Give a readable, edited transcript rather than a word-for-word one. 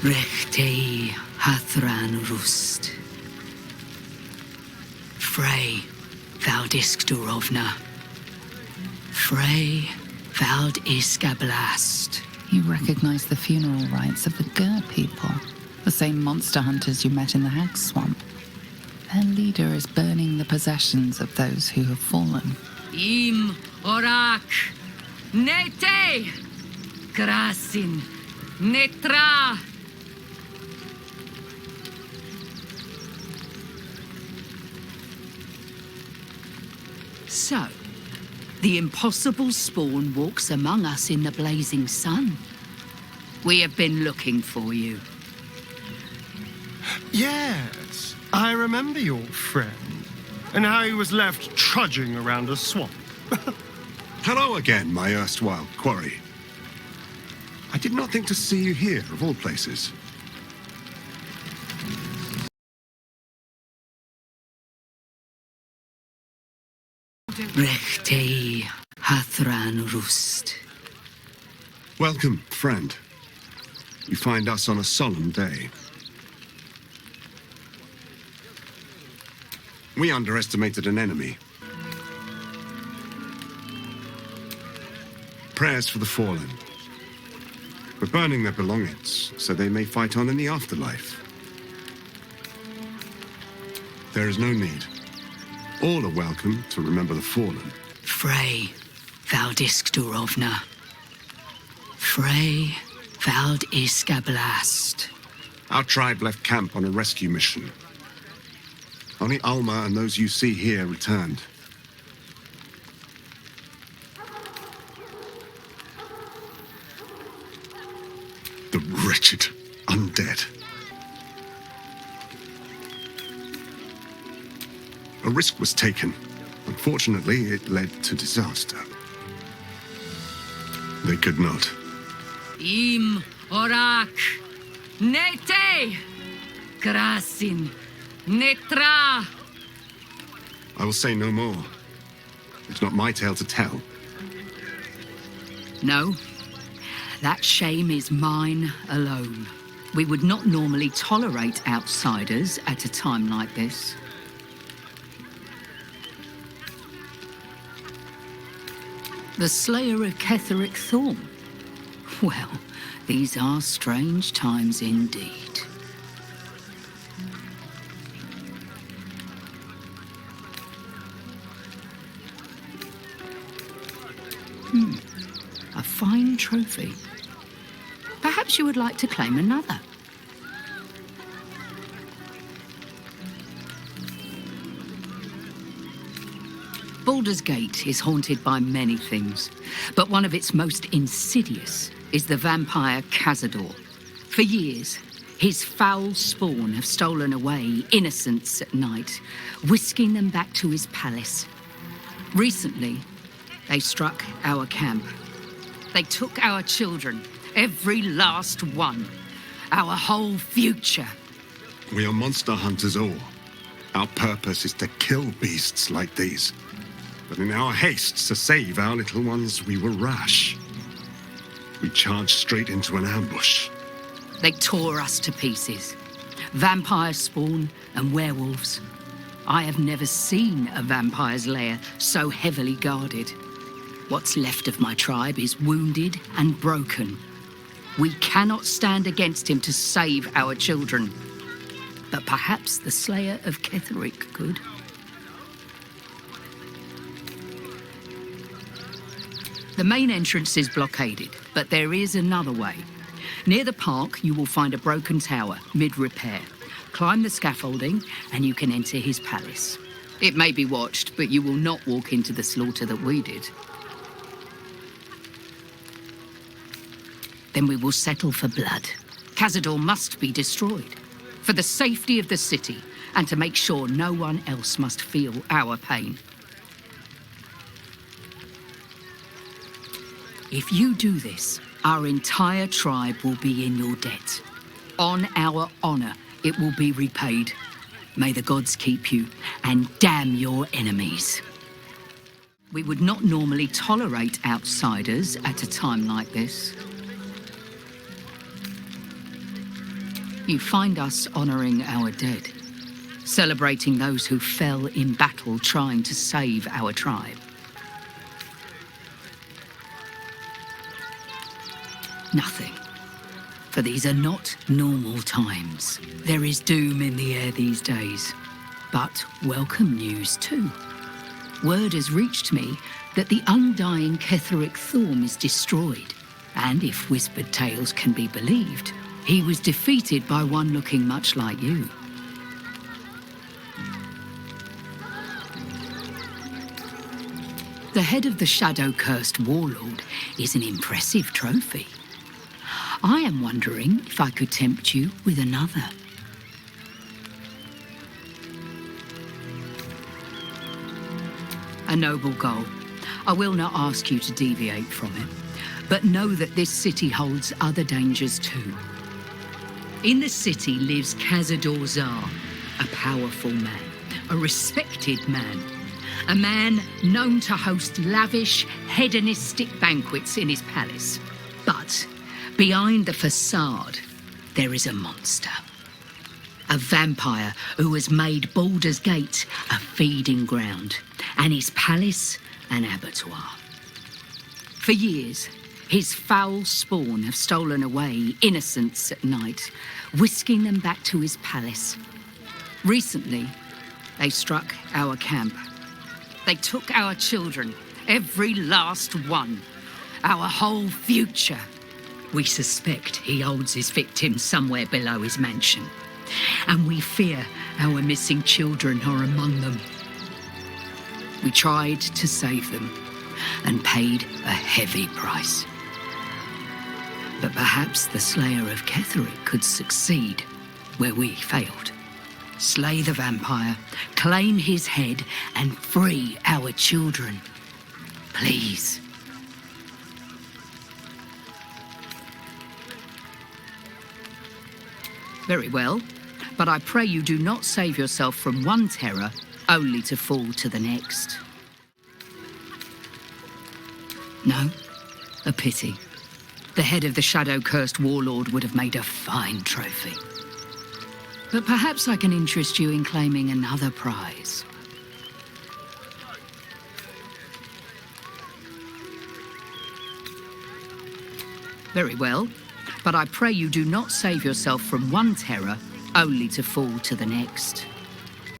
Rechtei hathran rust. Frey vald iskdurovna. Frey vald iskablast. You recognize the funeral rites of the Gur people, the same monster hunters you met in the Hag Swamp. Their leader is burning the possessions of those who have fallen. Im orak nete krasin netra. So, the impossible spawn walks among us in the blazing sun. We have been looking for you. Yes, I remember your friend, and how he was left trudging around a swamp. Hello again, my erstwhile quarry. I did not think to see you here, of all places. Rechtei hathran rust. Welcome, friend. You find us on a solemn day. We underestimated an enemy. Prayers for the fallen. We're burning their belongings, so they may fight on in the afterlife. There is no need. All are welcome to remember the fallen. Frey vald iskdurovna. Frey vald iskablast. Our tribe left camp on a rescue mission. Only Alma and those you see here returned. The wretched undead. A risk was taken. Unfortunately, it led to disaster. They could not. Im orak nete krasin netra. I will say no more. It's not my tale to tell. No, that shame is mine alone. We would not normally tolerate outsiders at a time like this. The slayer of Ketheric Thorn. Well, these are strange times indeed. A fine trophy. Perhaps you would like to claim another. Baldur's Gate is haunted by many things, but one of its most insidious is the vampire Cazador. For years, his foul spawn have stolen away innocents at night, whisking them back to his palace. Recently, they struck our camp. They took our children, every last one, our whole future. We are monster hunters all. Our purpose is to kill beasts like these. But in our haste to save our little ones, we were rash. We charged straight into an ambush. They tore us to pieces. Vampire spawn and werewolves. I have never seen a vampire's lair so heavily guarded. What's left of my tribe is wounded and broken. We cannot stand against him to save our children. But perhaps the slayer of Ketheric could. The main entrance is blockaded, but there is another way. Near the park, you will find a broken tower, mid-repair. Climb the scaffolding, and you can enter his palace. It may be watched, but you will not walk into the slaughter that we did. Then we will settle for blood. Cazador must be destroyed. For the safety of the city, and to make sure no one else must feel our pain. If you do this, our entire tribe will be in your debt. On our honor, it will be repaid. May the gods keep you, and damn your enemies. We would not normally tolerate outsiders at a time like this. You find us honoring our dead, celebrating those who fell in battle trying to save our tribe. Nothing. For these are not normal times. There is doom in the air these days. But welcome news too. Word has reached me that the undying Ketheric Thorm is destroyed. And if whispered tales can be believed, he was defeated by one looking much like you. The head of the shadow-cursed warlord is an impressive trophy. I am wondering if I could tempt you with another. A noble goal. I will not ask you to deviate from it, but know that this city holds other dangers too. In the city lives Cazador Zar, a powerful man, a respected man, a man known to host lavish, hedonistic banquets in his palace. But behind the facade, there is a monster. A vampire who has made Baldur's Gate a feeding ground, and his palace an abattoir. For years, his foul spawn have stolen away innocents at night, whisking them back to his palace. Recently, they struck our camp. They took our children, every last one, our whole future. We suspect he holds his victims somewhere below his mansion, and we fear our missing children are among them. We tried to save them and paid a heavy price. But perhaps the Slayer of Ketheric could succeed where we failed. Slay the vampire, claim his head, and free our children. Please. Very well, but I pray you do not save yourself from one terror only to fall to the next. No? A pity. The head of the shadow-cursed warlord would have made a fine trophy. But perhaps I can interest you in claiming another prize. Very well, but I pray you do not save yourself from one terror only to fall to the next.